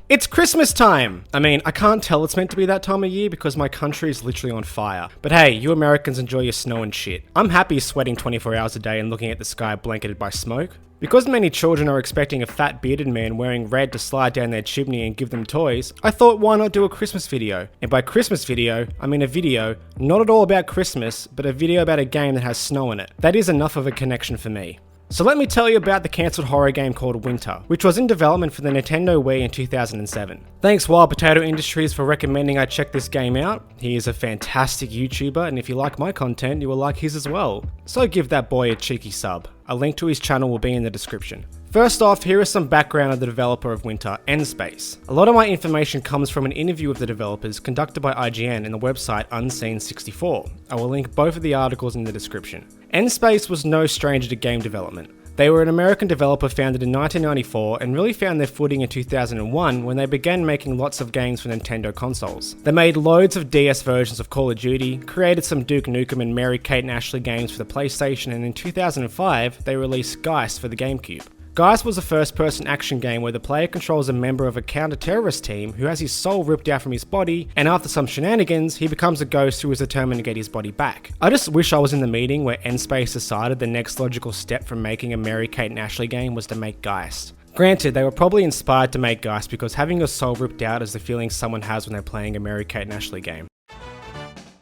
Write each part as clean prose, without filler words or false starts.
It's Christmas time! I mean, I can't tell it's meant to be that time of year because my country is literally on fire. But hey, you Americans enjoy your snow and shit. I'm happy sweating 24 hours a day and looking at the sky blanketed by smoke. Because many children are expecting a fat bearded man wearing red to slide down their chimney and give them toys, I thought why not do a Christmas video? And by Christmas video, I mean a video not at all about Christmas, but a video about a game that has snow in it. That is enough of a connection for me. So let me tell you about the cancelled horror game called Winter, which was in development for the Nintendo Wii in 2007. Thanks Wild Potato Industries for recommending I check this game out. He is a fantastic YouTuber, and if you like my content, you will like his as well. So give that boy a cheeky sub. A link to his channel will be in the description. First off, here is some background of the developer of Winter, N-Space. A lot of my information comes from an interview with the developers conducted by IGN and the website Unseen64. I will link both of the articles in the description. N-Space was no stranger to game development. They were an American developer founded in 1994 and really found their footing in 2001 when they began making lots of games for Nintendo consoles. They made loads of DS versions of Call of Duty, created some Duke Nukem and Mary-Kate and Ashley games for the PlayStation, and in 2005 they released Geist for the GameCube. Geist was a first-person action game where the player controls a member of a counter-terrorist team who has his soul ripped out from his body, and after some shenanigans, he becomes a ghost who is determined to get his body back. I just wish I was in the meeting where N-Space decided the next logical step from making a Mary-Kate and Ashley game was to make Geist. Granted, they were probably inspired to make Geist because having your soul ripped out is the feeling someone has when they're playing a Mary-Kate and Ashley game.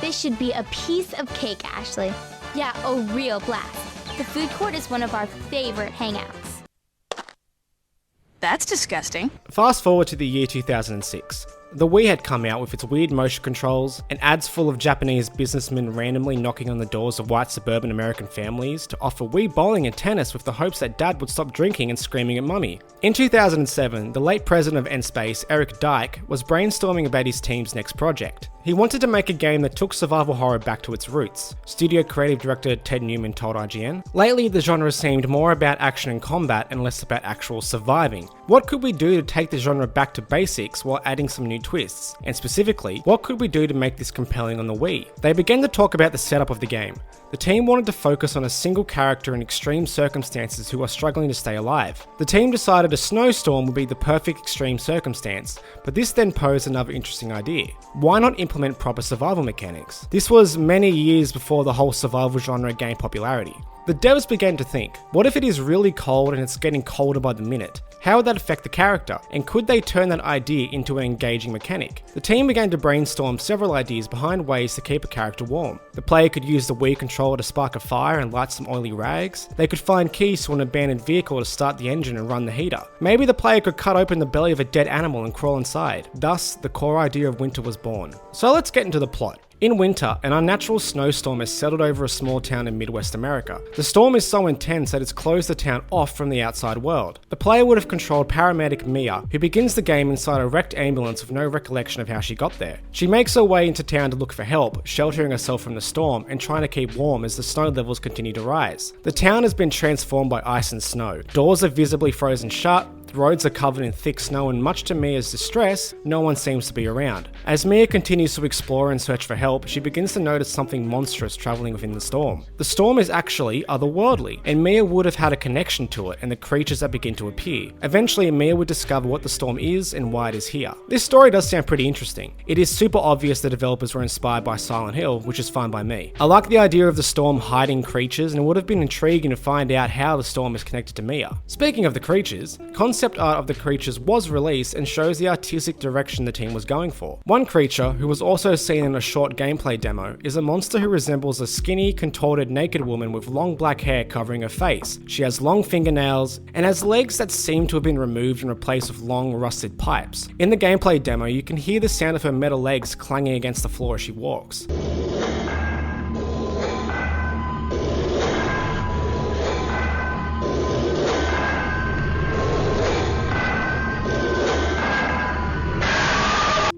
This should be a piece of cake, Ashley. Yeah, a real blast. The food court is one of our favorite hangouts. That's disgusting. Fast forward to the year 2006. The Wii had come out with its weird motion controls and ads full of Japanese businessmen randomly knocking on the doors of white suburban American families to offer Wii bowling and tennis with the hopes that dad would stop drinking and screaming at mummy. In 2007, the late president of N-Space, Eric Dyke, was brainstorming about his team's next project. He wanted to make a game that took survival horror back to its roots. Studio creative director Ted Newman told IGN, "Lately the genre seemed more about action and combat and less about actual surviving. What could we do to take the genre back to basics while adding some new twists? And specifically, what could we do to make this compelling on the Wii?" They began to talk about the setup of the game. The team wanted to focus on a single character in extreme circumstances who are struggling to stay alive. The team decided a snowstorm would be the perfect extreme circumstance, but this then posed another interesting idea. Why not implement proper survival mechanics? This was many years before the whole survival genre gained popularity. The devs began to think, what if it is really cold and it's getting colder by the minute? How would that affect the character? And could they turn that idea into an engaging mechanic? The team began to brainstorm several ideas behind ways to keep a character warm. The player could use the Wii controller to spark a fire and light some oily rags. They could find keys to an abandoned vehicle to start the engine and run the heater. Maybe the player could cut open the belly of a dead animal and crawl inside. Thus, the core idea of Winter was born. So let's get into the plot. In winter, an unnatural snowstorm has settled over a small town in Midwest America. The storm is so intense that it's closed the town off from the outside world. The player would have controlled paramedic Mia, who begins the game inside a wrecked ambulance with no recollection of how she got there. She makes her way into town to look for help, sheltering herself from the storm and trying to keep warm as the snow levels continue to rise. The town has been transformed by ice and snow. Doors are visibly frozen shut, the roads are covered in thick snow, and much to Mia's distress, no one seems to be around. As Mia continues to explore and search for help, she begins to notice something monstrous traveling within the storm. The storm is actually otherworldly, and Mia would have had a connection to it and the creatures that begin to appear. Eventually, Mia would discover what the storm is and why it is here. This story does sound pretty interesting. It is super obvious the developers were inspired by Silent Hill, which is fine by me. I like the idea of the storm hiding creatures, and it would have been intriguing to find out how the storm is connected to Mia. Speaking of the creatures, concept art of the creatures was released and shows the artistic direction the team was going for. One creature, who was also seen in a short gameplay demo, is a monster who resembles a skinny, contorted, naked woman with long black hair covering her face. She has long fingernails and has legs that seem to have been removed and replaced with long, rusted pipes. In the gameplay demo, you can hear the sound of her metal legs clanging against the floor as she walks.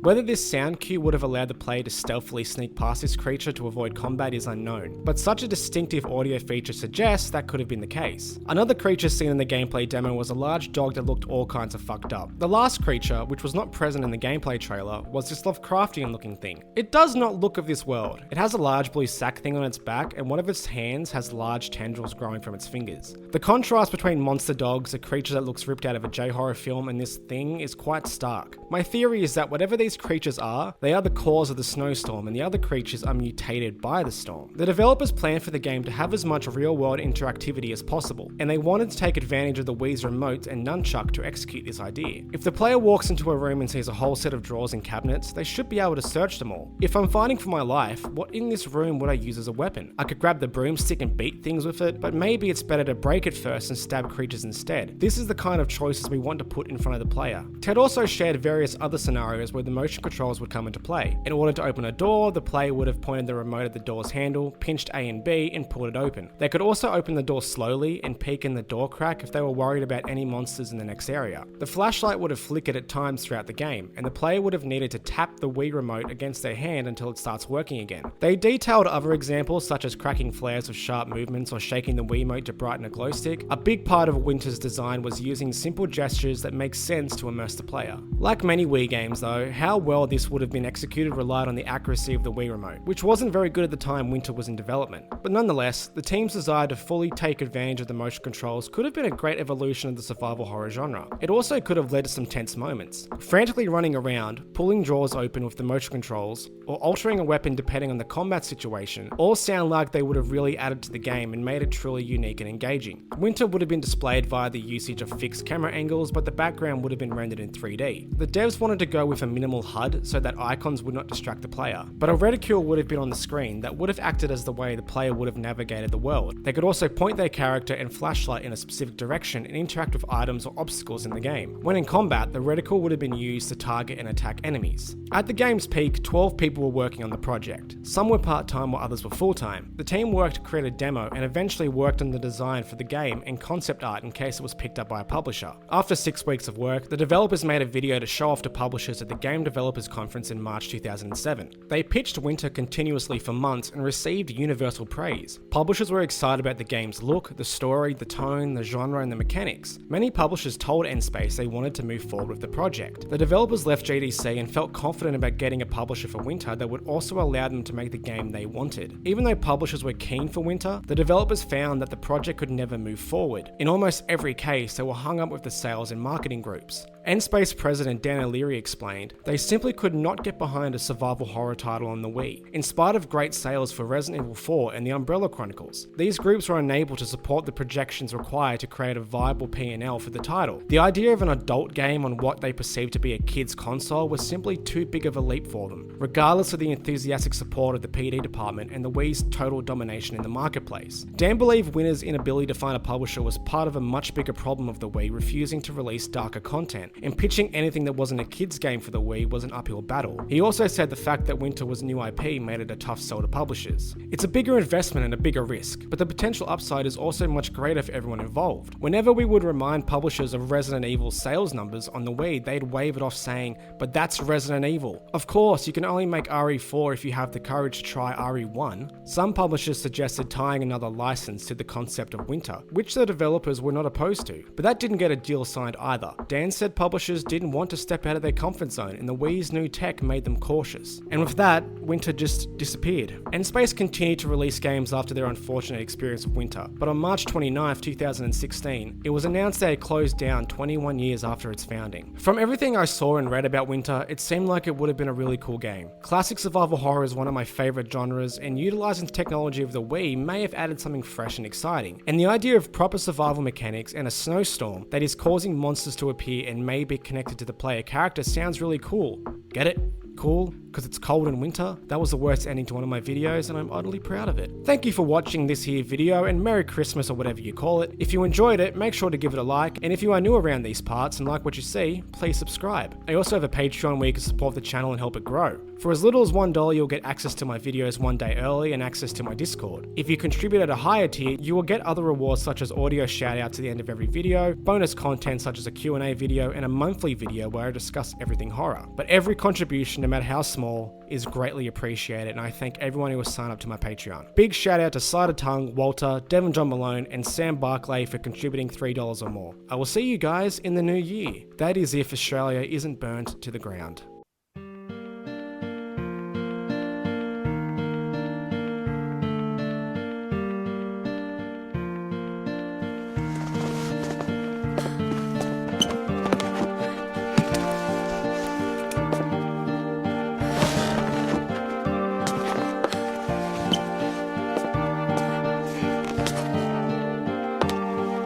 Whether this sound cue would have allowed the player to stealthily sneak past this creature to avoid combat is unknown, but such a distinctive audio feature suggests that could have been the case. Another creature seen in the gameplay demo was a large dog that looked all kinds of fucked up. The last creature, which was not present in the gameplay trailer, was this Lovecraftian looking thing. It does not look of this world. It has a large blue sack thing on its back, and one of its hands has large tendrils growing from its fingers. The contrast between monster dogs, a creature that looks ripped out of a J-horror film, and this thing is quite stark. My theory is that whatever these creatures are, they are the cause of the snowstorm, and the other creatures are mutated by the storm. The developers planned for the game to have as much real-world interactivity as possible, and they wanted to take advantage of the Wii's remote and nunchuck to execute this idea. If the player walks into a room and sees a whole set of drawers and cabinets, they should be able to search them all. If I'm fighting for my life, what in this room would I use as a weapon? I could grab the broomstick and beat things with it, but maybe it's better to break it first and stab creatures instead. This is the kind of choices we want to put in front of the player. Ted also shared various other scenarios where the motion controls would come into play. In order to open a door, the player would have pointed the remote at the door's handle, pinched A and B, and pulled it open. They could also open the door slowly and peek in the door crack if they were worried about any monsters in the next area. The flashlight would have flickered at times throughout the game, and the player would have needed to tap the Wii remote against their hand until it starts working again. They detailed other examples such as cracking flares with sharp movements or shaking the Wiimote to brighten a glow stick. A big part of Winter's design was using simple gestures that make sense to immerse the player. Like many Wii games though, how well this would have been executed relied on the accuracy of the Wii remote, which wasn't very good at the time Winter was in development. But nonetheless, the team's desire to fully take advantage of the motion controls could have been a great evolution of the survival horror genre. It also could have led to some tense moments. Frantically running around, pulling drawers open with the motion controls, or altering a weapon depending on the combat situation, all sound like they would have really added to the game and made it truly unique and engaging. Winter would have been displayed via the usage of fixed camera angles, but the background would have been rendered in 3D. The devs wanted to go with a minimal HUD so that icons would not distract the player, but a reticule would have been on the screen that would have acted as the way the player would have navigated the world. They could also point their character and flashlight in a specific direction and interact with items or obstacles in the game. When in combat, the reticle would have been used to target and attack enemies. At the game's peak, 12 people were working on the project. Some were part-time while others were full-time. The team worked to create a demo and eventually worked on the design for the game and concept art in case it was picked up by a publisher. After 6 weeks of work, the developers made a video to show off to publishers at the Game Developers Conference in March 2007. They pitched Winter continuously for months and received universal praise. Publishers were excited about the game's look, the story, the tone, the genre, and the mechanics. Many publishers told N-Space they wanted to move forward with the project. The developers left GDC and felt confident about getting a publisher for Winter that would also allow them to make the game they wanted. Even though publishers were keen for Winter, the developers found that the project could never move forward. In almost every case, they were hung up with the sales and marketing groups. N-Space president Dan O'Leary explained, they simply could not get behind a survival horror title on the Wii, in spite of great sales for Resident Evil 4 and the Umbrella Chronicles. These groups were unable to support the projections required to create a viable P&L for the title. The idea of an adult game on what they perceived to be a kid's console was simply too big of a leap for them, regardless of the enthusiastic support of the PD department and the Wii's total domination in the marketplace. Dan believed Winter's inability to find a publisher was part of a much bigger problem of the Wii refusing to release darker content, and pitching anything that wasn't a kid's game for the Wii was an uphill battle. He also said the fact that Winter was new IP made it a tough sell to publishers. It's a bigger investment and a bigger risk, but the potential upside is also much greater for everyone involved. Whenever we would remind publishers of Resident Evil's sales numbers on the Wii, they'd wave it off saying, but that's Resident Evil. Of course, you can only make RE4 if you have the courage to try RE1. Some publishers suggested tying another license to the concept of Winter, which the developers were not opposed to, but that didn't get a deal signed either. Dan said publishers didn't want to step out of their comfort zone, and the Wii's new tech made them cautious. And with that, Winter just disappeared. N-Space continued to release games after their unfortunate experience with Winter, but on March 29, 2016, it was announced they had closed down 21 years after its founding. From everything I saw and read about Winter, it seemed like it would have been a really cool game. Classic survival horror is one of my favorite genres, and utilizing the technology of the Wii may have added something fresh and exciting. And the idea of proper survival mechanics and a snowstorm that is causing monsters to appear and may be connected to the player character sounds really cool. Get it? cool because it's cold in winter. That was the worst ending to one of my videos and I'm utterly proud of it. Thank you for watching this here video and Merry Christmas or whatever you call it. If you enjoyed it, make sure to give it a like, and if you are new around these parts and like what you see, please subscribe. I also have a Patreon where you can support the channel and help it grow. For as little as $1, you'll get access to my videos one day early and access to my Discord. If you contribute at a higher tier, you will get other rewards such as audio shoutouts at the end of every video, bonus content such as a Q&A video, and a monthly video where I discuss everything horror. But every contribution, no matter how small, is greatly appreciated, and I thank everyone who has signed up to my Patreon. Big shout out to Cider Tongue, Walter, Devon John Malone, and Sam Barclay for contributing $3 or more. I will see you guys in the new year. That is if Australia isn't burnt to the ground.